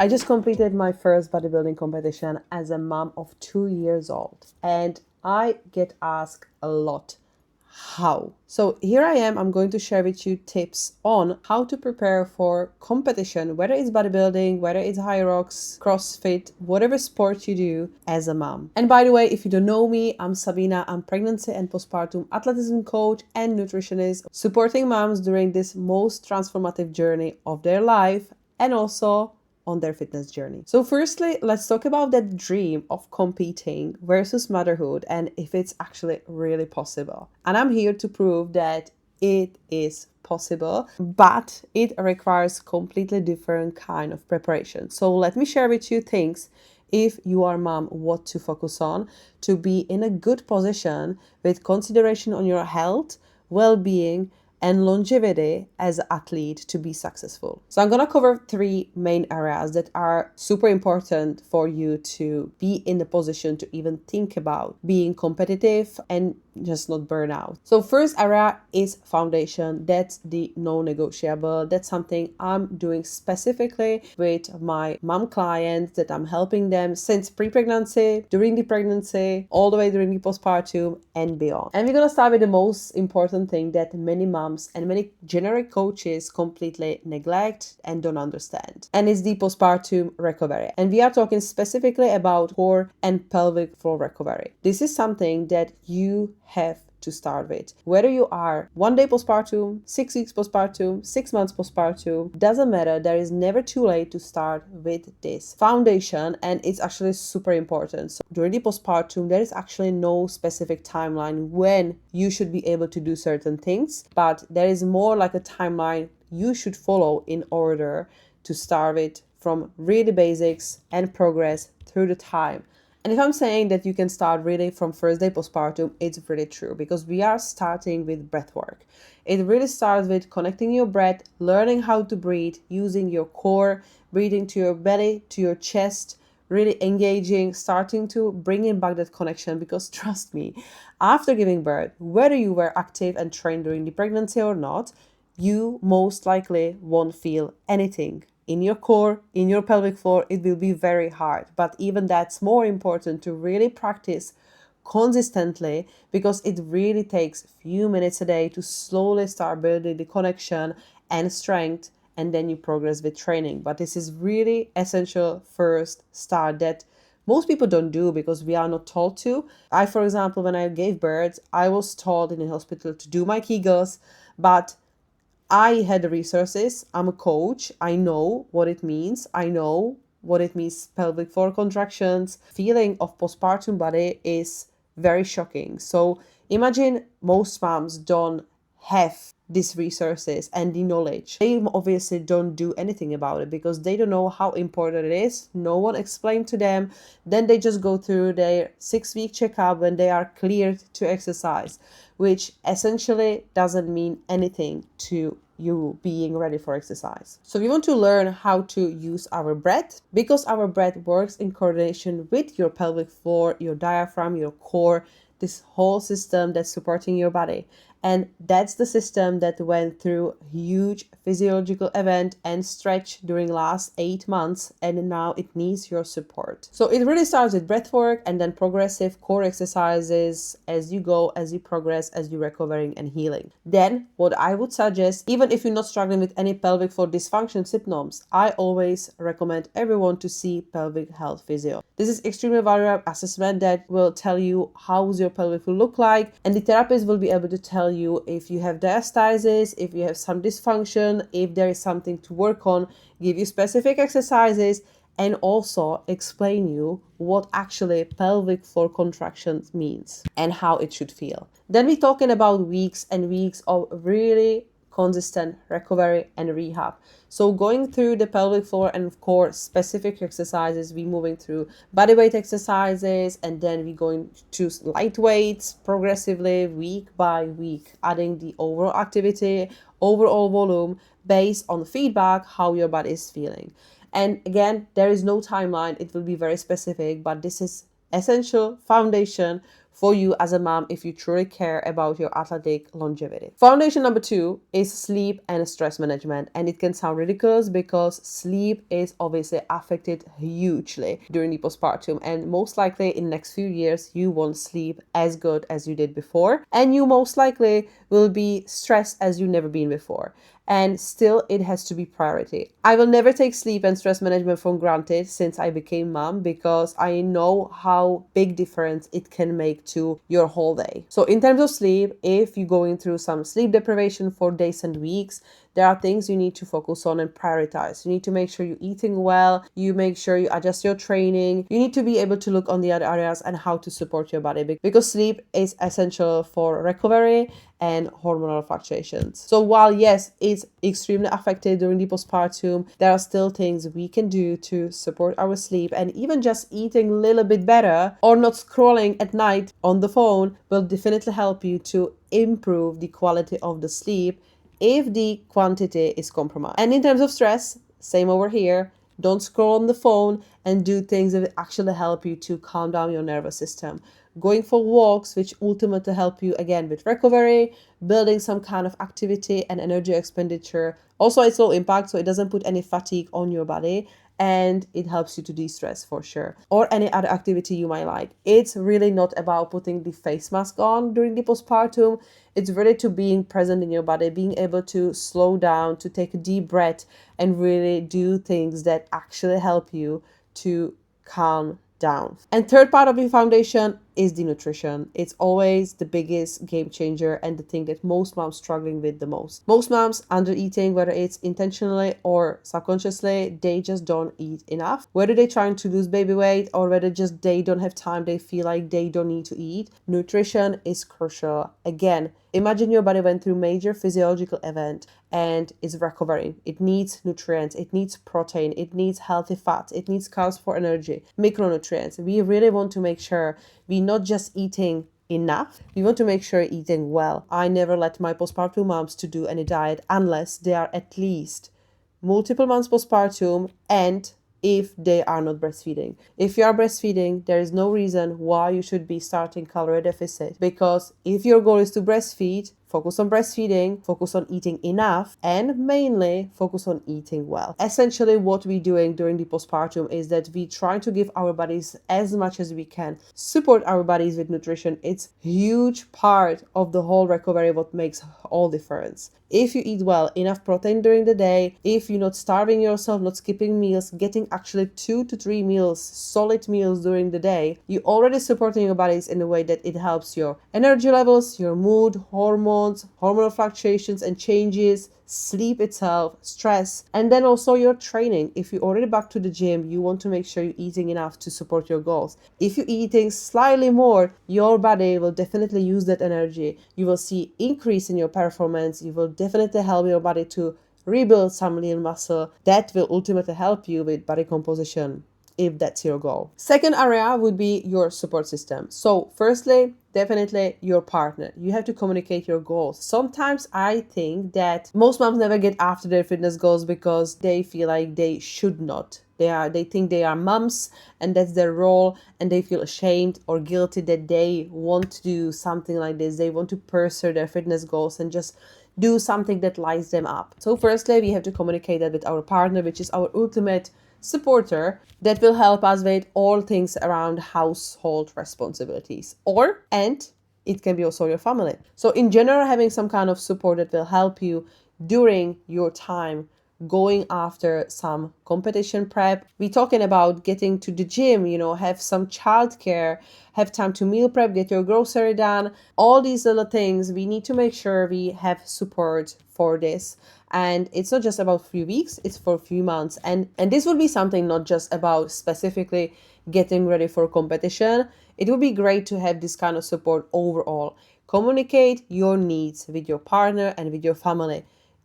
I just completed my first bodybuilding competition as a mom of 2 years old, and I get asked a lot how. So here I am, I'm going to share with you tips on how to prepare for competition, whether it's bodybuilding, whether it's high rocks, CrossFit, whatever sport you do as a mom. And by the way, if you don't know me, I'm Sabina. I'm pregnancy and postpartum athleticism coach and nutritionist, supporting moms during this most transformative journey of their life and also on their fitness journey. So firstly, let's talk about that dream of competing versus motherhood and if it's actually really possible. And I'm here to prove that it is possible, but it requires completely different kind of preparation. So let me share with you things if you are mom, what to focus on to be in a good position with consideration on your health, well-being, and longevity as an athlete to be successful. So I'm gonna cover 3 main areas that are super important for you to be in the position to even think about being competitive and just not burn out. So first area is foundation. That's the non-negotiable. That's something I'm doing specifically with my mom clients that I'm helping them since pre-pregnancy, during the pregnancy, all the way during the postpartum and beyond. And we're gonna start with the most important thing that many moms and many generic coaches completely neglect and don't understand. And it's the postpartum recovery. And we are talking specifically about core and pelvic floor recovery. This is something that you have to start with. Whether you are 1 day postpartum, 6 weeks postpartum, 6 months postpartum, doesn't matter. There is never too late to start with this foundation, and it's actually super important. So during the postpartum, there is actually no specific timeline when you should be able to do certain things, but there is more like a timeline you should follow in order to start with from really basics and progress through the time. And if I'm saying that you can start really from first day postpartum, it's really true because we are starting with breath work. It really starts with connecting your breath, learning how to breathe, using your core, breathing to your belly, to your chest, really engaging, starting to bring in back that connection because trust me, after giving birth, whether you were active and trained during the pregnancy or not, you most likely won't feel anything. In your core, in your pelvic floor, it will be very hard. But even that's more important to really practice consistently because it really takes a few minutes a day to slowly start building the connection and strength, and then you progress with training. But this is really essential first start that most people don't do because we are not told to. I, for example, when I gave birth, I was told in the hospital to do my Kegels, but I had the resources. I'm a coach. I know what it means. I know what it means pelvic floor contractions. Feeling of postpartum body is very shocking. So imagine most moms don't have these resources and the knowledge. They obviously don't do anything about it because they don't know how important it is. No one explained to them. Then they just go through their 6-week checkup when they are cleared to exercise, which essentially doesn't mean anything to you being ready for exercise. So we want to learn how to use our breath because our breath works in coordination with your pelvic floor, your diaphragm, your core, this whole system that's supporting your body. And that's the system that went through a huge physiological event and stretch during last 8 months, and now it needs your support. So it really starts with breath work and then progressive core exercises as you go, as you progress, as you're recovering and healing. Then what I would suggest, even if you're not struggling with any pelvic floor dysfunction symptoms, I always recommend everyone to see pelvic health physio. This is extremely valuable assessment that will tell you how's your pelvic floor look like, and the therapist will be able to tell you if you have diastasis, if you have some dysfunction, if there is something to work on, give you specific exercises, and also explain you what actually pelvic floor contractions means and how it should feel. Then we're talking about weeks and weeks of really consistent recovery and rehab. So going through the pelvic floor and of course specific exercises, we moving through bodyweight exercises, and then we going to light weights progressively week by week, adding the overall activity, overall volume based on feedback, how your body is feeling. And again, there is no timeline. It will be very specific, but this is essential foundation for you as a mom if you truly care about your athletic longevity. Foundation number 2 is sleep and stress management. And it can sound ridiculous because sleep is obviously affected hugely during the postpartum. And most likely in the next few years, you won't sleep as good as you did before. And you most likely will be stressed as you've never been before. And still, it has to be priority. I will never take sleep and stress management for granted since I became mom, because I know how big difference it can make to your whole day. So in terms of sleep, if you're going through some sleep deprivation for days and weeks, there are things you need to focus on and prioritize. You need to make sure you're eating well. You make sure you adjust your training. You need to be able to look on the other areas and how to support your body, because sleep is essential for recovery and hormonal fluctuations. So while yes, it's extremely affected during the postpartum, there are still things we can do to support our sleep, and even just eating a little bit better or not scrolling at night on the phone will definitely help you to improve the quality of the sleep if the quantity is compromised. And in terms of stress, same over here. Don't scroll on the phone and do things that actually help you to calm down your nervous system. Going for walks, which ultimately help you again with recovery, building some kind of activity and energy expenditure. Also, it's low impact, so it doesn't put any fatigue on your body, and it helps you to de-stress for sure. Or any other activity you might like. It's really not about putting the face mask on during the postpartum. It's really to being present in your body, being able to slow down, to take a deep breath, and really do things that actually help you to calm down. And third part of the foundation is the nutrition. It's always the biggest game changer and the thing that most moms struggling with the most. Most moms under eating, whether it's intentionally or subconsciously, they just don't eat enough. Whether they're trying to lose baby weight or whether just they don't have time, they feel like they don't need to eat. Nutrition is crucial. Again, imagine your body went through major physiological event and is recovering. It needs nutrients, it needs protein, it needs healthy fats, it needs carbs for energy, micronutrients. We really want to make sure we're not just eating enough, we want to make sure eating well. I never let my postpartum moms to do any diet unless they are at least multiple months postpartum and if they are not breastfeeding. If you are breastfeeding, there is no reason why you should be starting calorie deficit, because if your goal is to breastfeed, focus on breastfeeding, focus on eating enough, and mainly focus on eating well. Essentially, what we're doing during the postpartum is that we try to give our bodies as much as we can, support our bodies with nutrition. It's a huge part of the whole recovery, what makes all difference. If you eat well, enough protein during the day, if you're not starving yourself, not skipping meals, getting actually 2 to 3 meals, solid meals during the day, you're already supporting your bodies in a way that it helps your energy levels, your mood, hormones, hormonal fluctuations and changes, sleep itself, stress, and then also your training. If you're already back to the gym, you want to make sure you're eating enough to support your goals. If you're eating slightly more, your body will definitely use that energy. You will see increase in your performance. You will definitely help your body to rebuild some lean muscle. That will ultimately help you with body composition, if that's your goal. Second area would be your support system. So firstly, definitely your partner. You have to communicate your goals. Sometimes I think that most moms never get after their fitness goals because they feel like they should not. They think they are moms and that's their role, and they feel ashamed or guilty that they want to do something like this. They want to pursue their fitness goals and just do something that lights them up. So firstly, we have to communicate that with our partner, which is our ultimate supporter that will help us with all things around household responsibilities, and it can be also your family. So in general, having some kind of support that will help you during your time going after some competition prep. We're talking about getting to the gym, have some childcare, have time to meal prep, get your grocery done. All these little things, we need to make sure we have support for this. And it's not just about a few weeks, it's for a few months. And this would be something not just about specifically getting ready for competition. It would be great to have this kind of support overall. Communicate your needs with your partner and with your family.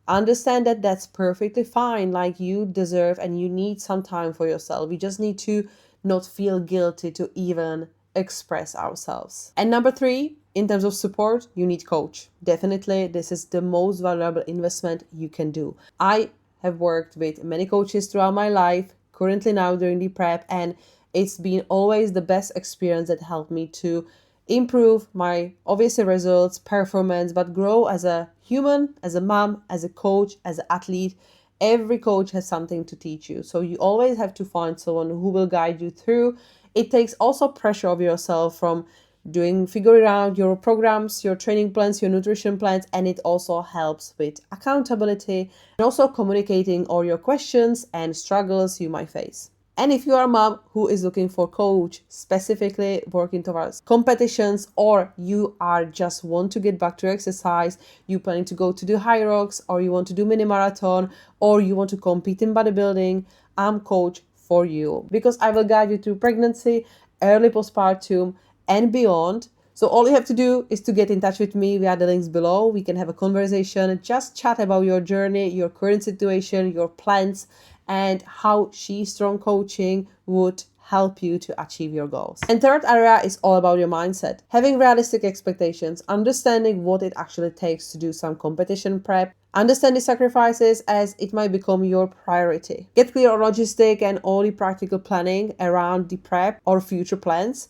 Understand that that's perfectly fine. Like, you deserve and you need some time for yourself. We just need to not feel guilty to even express ourselves. And number 3, in terms of support, you need coach. Definitely, this is the most valuable investment you can do. I have worked with many coaches throughout my life, currently now during the prep, and It's been always the best experience that helped me to improve my obviously results, performance, but grow as a human, as a mom, as a coach, as an athlete. Every coach has something to teach you. So you always have to find someone who will guide you through. It takes also pressure of yourself from figuring out your programs, your training plans, your nutrition plans, and it also helps with accountability and also communicating all your questions and struggles you might face. And if you are a mom who is looking for a coach specifically working towards competitions, or you are just want to get back to exercise, you planning to go to do high rocks, or you want to do mini marathon, or you want to compete in bodybuilding, I'm coach for you because I will guide you through pregnancy, early postpartum, and beyond. So all you have to do is to get in touch with me via the links below. We can have a conversation, just chat about your journey, your current situation, your plans, and how She Strong coaching would help you to achieve your goals. And third area is all about your mindset. Having realistic expectations, understanding what it actually takes to do some competition prep, understand the sacrifices as it might become your priority. Get clear on logistic and all the practical planning around the prep or future plans.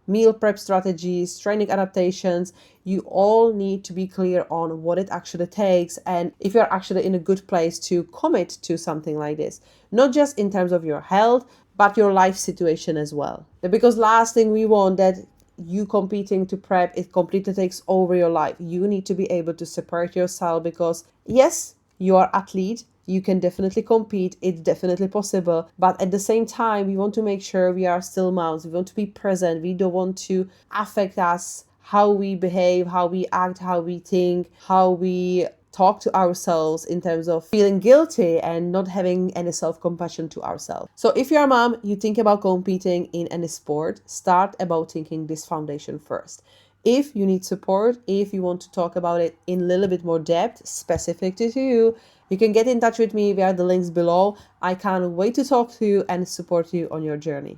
Meal prep strategies, training adaptations, you all need to be clear on what it actually takes and if you're actually in a good place to commit to something like this. Not just in terms of your health, but your life situation as well. Because last thing we want that you competing to prep, it completely takes over your life. You need to be able to separate yourself because yes, you are athlete, you can definitely compete, it's definitely possible, but at the same time we want to make sure we are still moms, we want to be present, we don't want to affect us how we behave, how we act, how we think, how we talk to ourselves in terms of feeling guilty and not having any self-compassion to ourselves. So if you're a mom, you think about competing in any sport, start about thinking this foundation first. If you need support, if you want to talk about it in a little bit more depth, specific to you, you can get in touch with me via the links below. I can't wait to talk to you and support you on your journey.